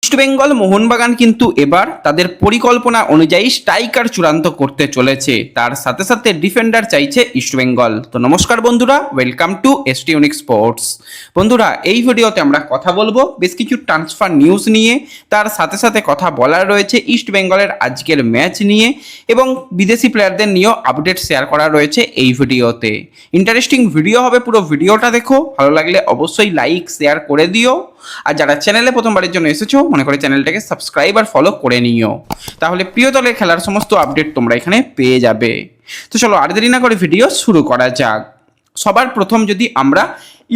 ইস্টবেঙ্গল মোহনবাগান কিন্তু এবার তাদের পরিকল্পনা অনুযায়ী স্ট্রাইকার চূড়ান্ত করতে চলেছে, তার সাথে সাথে ডিফেন্ডার চাইছে ইস্টবেঙ্গল। তো নমস্কার বন্ধুরা, welcome to ST unique sports. বন্ধুরা, এই ভিডিওতে আমরা কথা বলবো বেশ কিছু ট্রান্সফার নিউজ নিয়ে, তার সাথে সাথে কথা বলার রয়েছে ইস্টবেঙ্গলের আজকের ম্যাচ নিয়ে এবং বিদেশি প্লেয়ারদের নিয়েও আপডেট শেয়ার করা রয়েছে এই ভিডিওতে। ইন্টারেস্টিং ভিডিও হবে, পুরো ভিডিওটা দেখো, ভালো লাগলে অবশ্যই লাইক শেয়ার করে দিও। আর যারা চ্যানেলে প্রথমবারের জন্য এসেছো, মনে করে চ্যানেলটাকে সাবস্ক্রাইব আর ফলো করে নিও, তাহলে প্রিয় দলের খেলার সমস্ত আপডেট তোমরা এখানে পেয়ে যাবে। তো চলো আর দেরি না করে ভিডিও শুরু করা যাক। সবার প্রথম যদি আমরা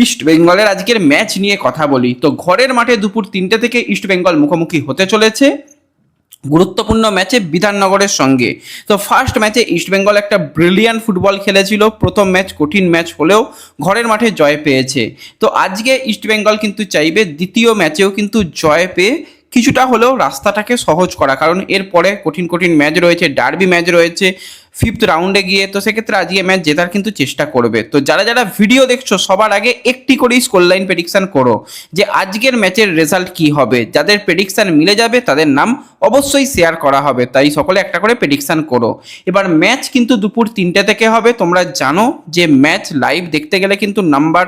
ইস্টবেঙ্গলের আজকের ম্যাচ নিয়ে কথা বলি, তো ঘরের মাঠে দুপুর 3টে থেকে ইস্টবেঙ্গল মুখোমুখি হতে চলেছে গুরুত্বপূর্ণ ম্যাচে বিধাননগরের সঙ্গে। তো ফার্স্ট ম্যাচে ইস্টবেঙ্গল একটা ব্রিলিয়ান্ট ফুটবল খেলেছিল, প্রথম ম্যাচ কঠিন ম্যাচ হলেও ঘরের মাঠে জয় পেয়েছে। তো আজকে ইস্টবেঙ্গল কিন্তু চাইবে দ্বিতীয় ম্যাচেও কিন্তু জয় পেয়ে কিছুটা হলেও রাস্তাটাকে সহজ করা, কারণ এরপরে কঠিন কঠিন ম্যাচ রয়েছে, ডার্বি ম্যাচ রয়েছে ফিফথ রাউন্ডে গিয়ে। তো সেক্ষেত্রে আজকে ম্যাচ জেতার কিন্তু চেষ্টা করবে। তো যারা যারা ভিডিও দেখছো সবার আগে একটি করেই স্কোর লাইন প্রেডিকশান করো যে আজকের ম্যাচের রেজাল্ট কি হবে। যাদের প্রেডিকশান মিলে যাবে তাদের নাম অবশ্যই শেয়ার করা হবে, তাই সকলে একটা করে প্রেডিকশান করো। এবার ম্যাচ কিন্তু দুপুর 3টে থেকে হবে। তোমরা জানো যে ম্যাচ লাইভ দেখতে গেলে কিন্তু নাম্বার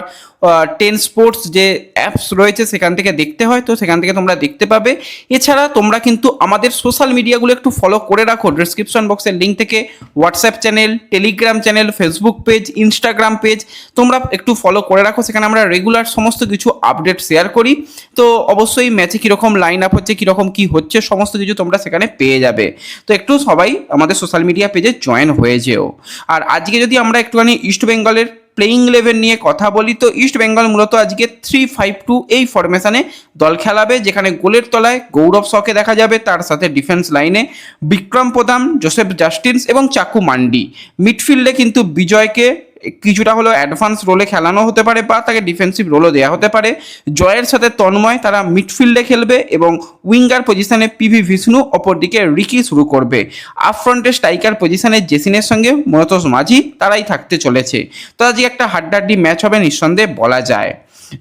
10 স্পোর্টস যে অ্যাপস রয়েছে সেখান থেকে দেখতে হয়, তো সেখান থেকে তোমরা দেখতে পাবে। এছাড়া তোমরা কিন্তু আমাদের সোশ্যাল মিডিয়াগুলো একটু ফলো করে রাখো, ডিসক্রিপশন বক্সের লিঙ্ক থেকে WhatsApp channel, Telegram channel, Facebook page, Instagram page তোমরা একটু ফলো করে রাখো, সেখানে আমরা রেগুলার সমস্ত কিছু আপডেট শেয়ার করি। তো অবশ্যই ম্যাচে কীরকম লাইন আপ হচ্ছে, কীরকম কী হচ্ছে সমস্ত কিছু তোমরা সেখানে পেয়ে যাবে। তো একটু সবাই আমাদের সোশ্যাল মিডিয়া পেজে জয়েন হয়ে যেও। আর আজকে যদি আমরা একটুখানি ইস্টবেঙ্গলের প্লেইং 11 নিয়ে কথা বলি, তো ইস্টবেঙ্গল মূলত আজকে 3-5-2 এই ফরমেশনে দল খেলাবে, যেখানে গোলের তলায় গৌরব শকে দেখা যাবে, তার সাথে ডিফেন্স লাইনে বিক্রম প্রধান, জোসেফ জাস্টিন্স এবং চাকু মান্ডি। মিডফিল্ডে কিন্তু বিজয়কে কিছুটা হলো অ্যাডভান্স রোলে খেলানো হতে পারে বা তাকে ডিফেন্সিভ রোলও দেওয়া হতে পারে। জয়ের সাথে তন্ময় তারা মিডফিল্ডে খেলবে এবং উইঙ্গার পজিশনে পিভি বিষ্ণু, অপরদিকে রিকি শুরু করবে। আপ ফ্রন্টে স্ট্রাইকার পজিশনে জেসিনের সঙ্গে মনতোষ মাঝি তারাই থাকতে চলেছে। তো আজকে একটা হাড্ডাহাড্ডি ম্যাচ হবে নিঃসন্দেহে বলা যায়।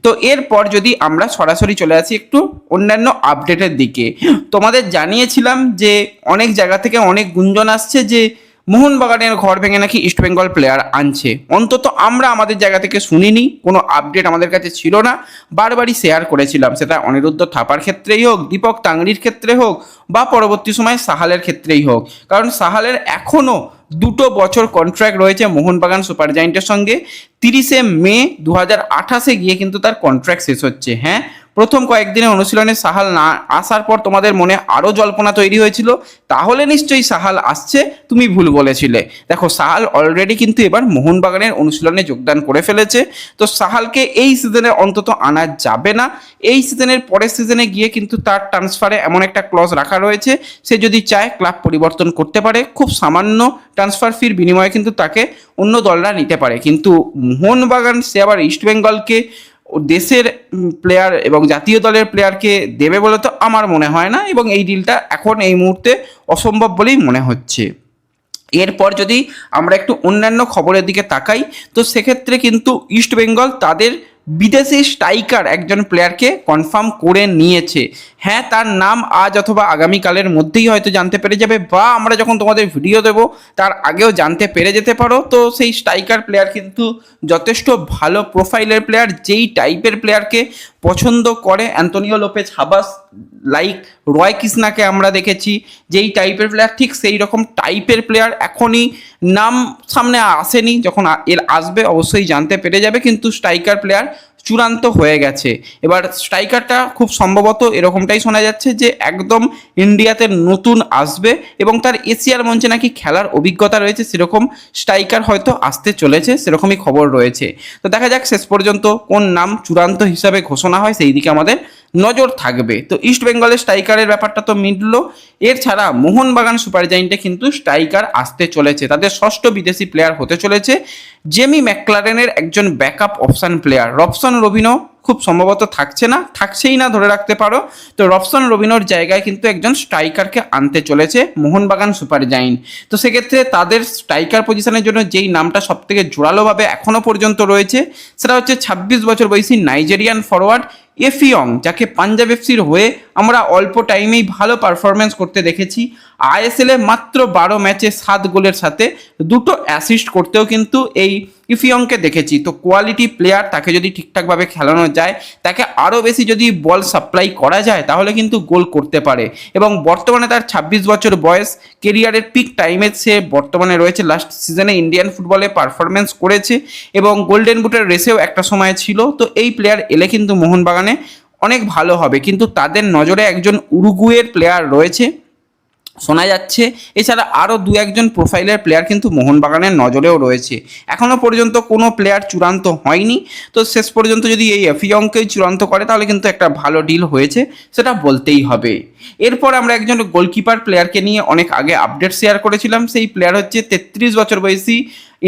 তো এরপর যদি আমরা সরাসরি চলে আসি একটু অন্যান্য আপডেটের দিকে, তোমাদের জানিয়েছিলাম যে অনেক জায়গা থেকে অনেক গুঞ্জন আসছে যে মোহনবাগানের ঘর ভেঙে নাকি ইস্টবেঙ্গল প্লেয়ার আনছে। অন্তত আমরা আমাদের জায়গা থেকে শুনিনি, কোনো আপডেট আমাদের কাছে ছিল না, বারবারই শেয়ার করেছিলাম, সেটা অনিরুদ্ধ থাপার ক্ষেত্রেই হোক, দীপক তাংড়ির ক্ষেত্রে হোক বা পরবর্তী সময় সাহালের ক্ষেত্রেই হোক। কারণ সাহালের এখনও 2 বছর কন্ট্রাক্ট রয়েছে মোহনবাগান সুপার জায়েন্টের সঙ্গে। 30শে মে 2028 গিয়ে কিন্তু তার কন্ট্রাক্ট শেষ হচ্ছে। হ্যাঁ, প্রথম কয়েকদিনের অনুশীলনে সাহাল না আসার পর তোমাদের মনে আরও জল্পনা তৈরি হয়েছিল, তাহলে নিশ্চয়ই সাহাল আসছে, তুমি ভুল বলেছিলে। দেখো, সাহাল অলরেডি কিন্তু এবার মোহনবাগানের অনুশীলনে যোগদান করে ফেলেছে। তো সাহালকে এই সিজনে অন্তত আনা যাবে না। এই সিজনের পরের সিজনে গিয়ে কিন্তু তার ট্রান্সফারে এমন একটা ক্লজ রাখা রয়েছে, সে যদি চায় ক্লাব পরিবর্তন করতে পারে, খুব সামান্য ট্রান্সফার ফির বিনিময়ে কিন্তু তাকে অন্য দলরা নিতে পারে। কিন্তু মোহনবাগান সে আবার ইস্টবেঙ্গলকে দেশের প্লেয়ার এবং জাতীয় দলের প্লেয়ারকে দেবে বলে তো আমার মনে হয় না, এবং এই ডিলটা এখন এই মুহূর্তে অসম্ভব বলেই মনে হচ্ছে। এরপর যদি আমরা একটু অন্যান্য খবরের দিকে তাকাই, তো সেক্ষেত্রে কিন্তু ইস্টবেঙ্গল তাদের বিদেশি স্ট্রাইকার একজন প্লেয়ারকে কনফার্ম করে নিয়েছে। হ্যাঁ, তার নাম আজ অথবা আগামীকালের মধ্যেই হয়তো জানতে পেরে যাবে, বা আমরা যখন তোমাদের ভিডিও দেবো তার আগেও জানতে পেরে যেতে পারো। তো সেই স্ট্রাইকার প্লেয়ার কিন্তু যথেষ্ট ভালো প্রোফাইলের প্লেয়ার, যেই টাইপের প্লেয়ারকে পছন্দ করে অ্যান্তোনিও লোপেজ হাবাস, লাইক রয় কৃষ্ণাকে আমরা দেখেছি, যেই টাইপের প্লেয়ার ঠিক সেই রকম টাইপের প্লেয়ার। এখনই নাম সামনে আসেনি, যখন এর আসবে অবশ্যই জানতে পেরে যাবে, কিন্তু স্ট্রাইকার প্লেয়ার চূড়ান্ত হয়ে গেছে। এবার স্ট্রাইকারটা খুব সম্ভবত এরকমটাই শোনা যাচ্ছে যে একদম ইন্ডিয়াতে নতুন আসবে এবং তার এশিয়ার মঞ্চে নাকি খেলার অভিজ্ঞতা রয়েছে, সেরকম স্ট্রাইকার হয়তো আসতে চলেছে, সেরকমই খবর রয়েছে। তো দেখা যাক শেষ পর্যন্ত কোন নাম চূড়ান্ত হিসাবে ঘোষণা হয়, সেই দিকে আমাদের নজর থাকবে। তো ইস্ট বেঙ্গলের স্ট্রাইকারের ব্যাপারটা তো মিটলো। এর ছাড়া মোহনবাগান সুপার জায়েন্টে কিন্তু স্ট্রাইকার আসতে চলেছে, তাদের ষষ্ঠ বিদেশি প্লেয়ার হতে চলেছে জেমি ম্যাকলারেনের একজন ব্যাকআপ অপশান প্লেয়ার। রবসন রবিনো খুব সম্ভবত থাকছেই না ধরে রাখতে পারো। তো রবসন রবিনোর জায়গায় কিন্তু একজন স্ট্রাইকারকে আনতে চলেছে মোহনবাগান সুপার জায়েন্ট। তো সেক্ষেত্রে তাদের স্ট্রাইকার পজিশনের জন্য যেই নামটা সবথেকে জোরালোভাবে এখনও পর্যন্ত রয়েছে, সেটা হচ্ছে 26 বছর বয়সী নাইজেরিয়ান ফরওয়ার্ড এফিয়ং, যাকে পাঞ্জাব এফসির হয়ে আমরা অল্প টাইমেই ভালো পারফরমেন্স করতে দেখেছি। আইএসএলে মাত্র 12 ম্যাচে 7 গোলের সাথে 2টো অ্যাসিস্ট করতেও কিন্তু এই ইফিয়ংকে দেখেছি। তো কোয়ালিটি প্লেয়ার, তাকে যদি ঠিকঠাকভাবে খেলানো যায়, তাকে আরও বেশি যদি বল সাপ্লাই করা যায়, তাহলে কিন্তু গোল করতে পারে। এবং বর্তমানে তার 26 বছর বয়স, কেরিয়ারের পিক টাইমে সে বর্তমানে রয়েছে। লাস্ট সিজনে ইন্ডিয়ান ফুটবলে পারফরমেন্স করেছে এবং গোল্ডেন বুটের রেসেও একটা সময় ছিল। তো এই প্লেয়ার এলে কিন্তু মোহনবাগানে অনেক ভালো হবে, কিন্তু তাদের নজরে একজন উরুগুয়ের প্লেয়ার রয়েছে শোনা যাচ্ছে। এছাড়া আরও 2-1জন প্রোফাইলের প্লেয়ার কিন্তু মোহনবাগানের নজরেও রয়েছে। এখনও পর্যন্ত কোনো প্লেয়ার চূড়ান্ত হয়নি। তো শেষ পর্যন্ত যদি এই এফিয়ংকেই চূড়ান্ত করে, তাহলে কিন্তু একটা ভালো ডিল হয়েছে, সেটা বলতেই হবে। এরপর আমরা একজন গোলকিপার প্লেয়ারকে নিয়ে অনেক আগে আপডেট শেয়ার করেছিলাম। সেই প্লেয়ার হচ্ছে 33 বছর বয়সী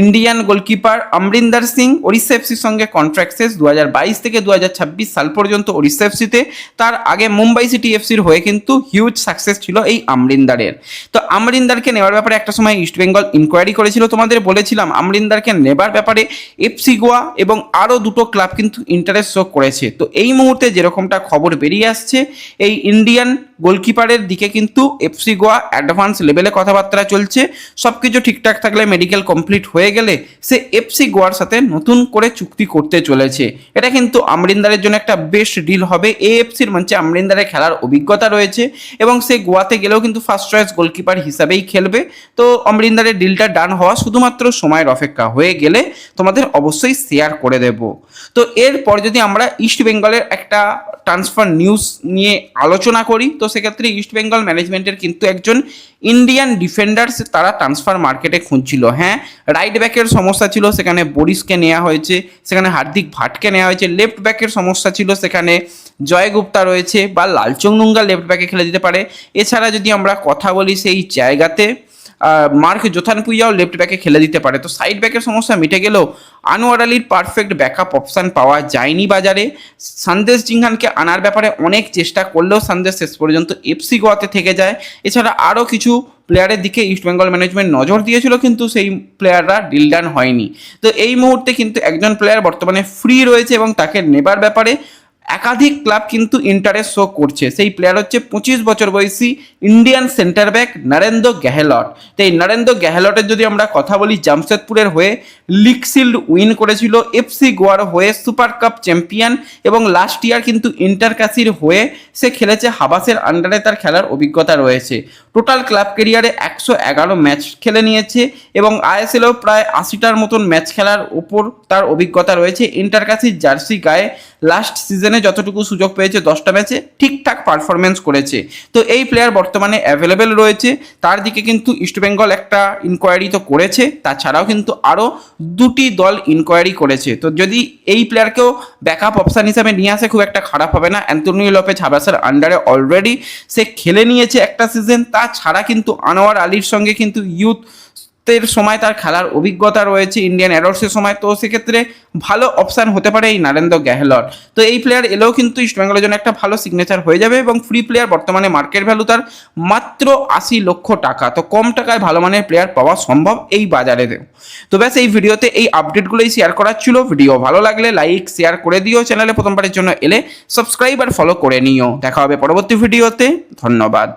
ইন্ডিয়ান গোলকিপার অমরিন্দর সিং। ওড়িশা এফসির সঙ্গে কন্ট্রাক্ট শেষ 2022 থেকে 2026 সাল পর্যন্ত ওড়িশা এফসিতে। তার আগে মুম্বাই সিটি এফসির হয়ে কিন্তু হিউজ সাকসেস ছিল এই অমরিন্দরের। তো অমরিন্দরকে নেওয়ার ব্যাপারে একটা সময় ইস্টবেঙ্গল ইনকোয়ারি করেছিল। তোমাদের বলেছিলাম অমরিন্দরকে নেবার ব্যাপারে এফসি গোয়া এবং আরও 2টো ক্লাব কিন্তু ইন্টারেস্ট শো করেছে। তো এই মুহূর্তে যেরকমটা খবর বেরিয়ে আসছে, এই ইন্ডিয়ান গোলকিপারের দিকে কিন্তু এফসি গোয়া অ্যাডভান্স লেভেলে কথাবার্তা চলছে। সব কিছু ঠিকঠাক থাকলে, মেডিকেল কমপ্লিট হয়ে গেলে সে এফসি গোয়ার সাথে নতুন করে চুক্তি করতে চলেছে। এটা কিন্তু অমরিন্দরের জন্য একটা বেস্ট ডিল হবে। এএফসির মঞ্চে অমরিন্দরের খেলার অভিজ্ঞতা রয়েছে এবং সে গোয়াতে গেলেও কিন্তু ফার্স্ট চয়েস গোলকিপার হিসাবেই খেলবে। তো অমরিন্দরের ডিলটা ডান হওয়া শুধুমাত্র সময়ের অপেক্ষা, হয়ে গেলে তোমাদের অবশ্যই শেয়ার করে দেব। তো এরপর যদি আমরা ইস্ট বেঙ্গলের একটা ট্রান্সফার নিউজ নিয়ে আলোচনা করি, তো সেক্ষেত্রে ইস্ট বেঙ্গল ম্যানেজমেন্টের কিন্তু একজন ইন্ডিয়ান ডিফেন্ডার তারা ট্রান্সফার মার্কেটে খুঁজছিল। হ্যাঁ, রাইট ব্যাকের সমস্যা ছিল, সেখানে বরিশকে নেওয়া হয়েছে, সেখানে হার্দিক ভাটকে নেওয়া হয়েছে। লেফট ব্যাকের সমস্যা ছিল, সেখানে জয় গুপ্তা রয়েছে বা লালচং নুঙ্গা লেফট ব্যাকে খেলে দিতে পারে। এছাড়া যদি আমরা কথা বলি, সেই জায়গাতে মার্ক জোথানপুইয়াও লেফট ব্যাকে খেলে দিতে পারে। তো সাইড ব্যাকের সমস্যা মিটে গেলেও আনোয়ার আলীর পারফেক্ট ব্যাকআপ অপশান পাওয়া যায়নি বাজারে। সন্দেশ জিংহানকে আনার ব্যাপারে অনেক চেষ্টা করলেও সন্দেশ শেষ পর্যন্ত এফসি গোয়াতে থেকে যায়। এছাড়া আরও কিছু প্লেয়ারের দিকে ইস্টবেঙ্গল ম্যানেজমেন্ট নজর দিয়েছিল, কিন্তু সেই প্লেয়াররা ডিল ডান হয়নি। তো এই মুহূর্তে কিন্তু একজন প্লেয়ার বর্তমানে ফ্রি রয়েছে এবং তাকে নেবার ব্যাপারে একাধিক ক্লাব কিন্তু ইন্টারেস্ট শো করছে। সেই প্লেয়ার হচ্ছে 25 বছর বয়সী Indian centre back Narendra Gehlot. তো এই নরেন্দ্র গেহলটের যদি আমরা কথা বলি, জামশেদপুরের হয়ে লিগ শিল্ড উইন করেছিল, এফসি গোয়ার হয়ে সুপার কাপ চ্যাম্পিয়ন এবং লাস্ট ইয়ার কিন্তু ইন্টারকাসির হয়ে সে খেলেছে। হাবাসের আন্ডারে তার খেলার অভিজ্ঞতা রয়েছে। টোটাল ক্লাব ক্যারিয়ারে 111 ম্যাচ খেলে নিয়েছে এবং আইএসএলেও প্রায় 80টার মতন ম্যাচ খেলার উপর তার অভিজ্ঞতা রয়েছে। ইন্টারকাসির জার্সি গায়ে লাস্ট সিজনে যতটুকু সুযোগ পেয়েছে 10টা ম্যাচে ঠিকঠাক পারফরমেন্স করেছে। তো এই প্লেয়ার বর্তমানে অ্যাভেলেবেল রয়েছে। তার দিকে কিন্তু ইস্টবেঙ্গল একটা ইনকোয়ারি তো করেছে, তাছাড়াও কিন্তু আরও 2টি দল ইনকোয়ারি করেছে। তো যদি এই প্লেয়ারকেও ব্যাকআপ অপশান হিসাবে নিয়ে আসে, খুব একটা খারাপ হবে না। অ্যান্টনি লোপেজ হাবাসের আন্ডারে অলরেডি সে খেলে নিয়েছে একটা সিজন। তাছাড়া কিন্তু আনোয়ার আলীর সঙ্গে কিন্তু ইউথের সময় তার খেলার অভিজ্ঞতা রয়েছে, ইন্ডিয়ান অ্যারোর্সের সময়। তো সেক্ষেত্রে ভালো অপশান হতে পারে এই নরেন্দ্র গেহলট। তো এই প্লেয়ার এলেও কিন্তু ইস্টবেঙ্গলের জন্য একটা ভালো সিগনেচার হয়ে যাবে এবং ফ্রি প্লেয়ার বর্তমানে মার্কেট ভ্যালু তার মাত্র 80 লক্ষ টাকা। তো কম টাকায় ভালো মানের প্লেয়ার পাওয়া সম্ভব এই বাজারেতেও। তো ব্যাস এই ভিডিওতে এই আপডেটগুলোই শেয়ার করার ছিল। ভিডিও ভালো লাগলে লাইক শেয়ার করে দিও। চ্যানেলে প্রথমবারের জন্য এলে সাবস্ক্রাইব আর ফলো করে নিও। দেখা হবে পরবর্তী ভিডিওতে। ধন্যবাদ।